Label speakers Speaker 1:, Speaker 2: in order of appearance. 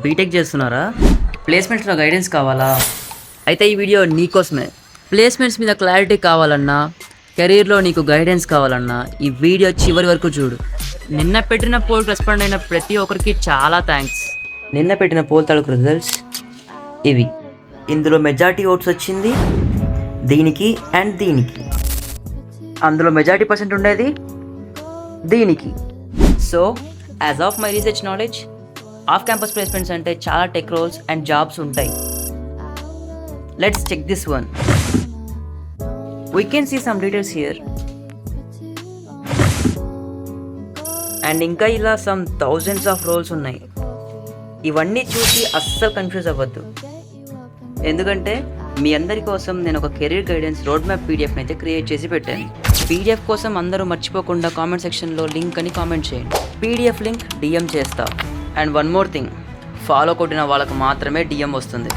Speaker 1: BTech చేస్తున్నారా? ప్లేస్మెంట్స్లో guidance కావాలా? అయితే ఈ వీడియో నీకోసమే. ప్లేస్మెంట్స్ మీద క్లారిటీ కావాలన్నా, కెరీర్లో నీకు గైడెన్స్ కావాలన్నా ఈ వీడియో చివరి వరకు చూడు. నిన్న పెట్టిన పోల్ రెస్పాండ్ అయిన ప్రతి ఒక్కరికి చాలా థ్యాంక్స్. నిన్న పెట్టిన పోల్ తాలూకు రిజల్ట్స్ ఇవి. ఇందులో మెజారిటీ ఓట్స్ వచ్చింది దీనికి అండ్ దీనికి. అందులో మెజారిటీ పర్సెంట్ ఉండేది దీనికి. So as of my research knowledge, of campus placements అంటే చాలా టెక్ రోల్స్ అండ్ జాబ్స్ ఉంటాయి. Let's check this one. We can see some details here. And ఇంకా ఇలా సమ్ థౌజండ్స్ ఆఫ్ రోల్స్ ఉన్నాయి. ఇవన్నీ చూసి అస్సలు కన్ఫ్యూజ్ అవ్వద్దు, ఎందుకంటే మీ అందరి కోసం నేను ఒక కెరీర్ గైడెన్స్ రోడ్ మ్యాప్ పీడిఎఫ్ని అయితే క్రియేట్ చేసి పెట్టాను. పీడిఎఫ్ కోసం అందరూ మర్చిపోకుండా కామెంట్ సెక్షన్లో లింక్ అని కామెంట్ చేయండి. పీడిఎఫ్ లింక్ డిఎం చేస్తా. And one more thing, follow కొట్టిన వాళ్ళకు మాత్రమే డిఎం వస్తుంది.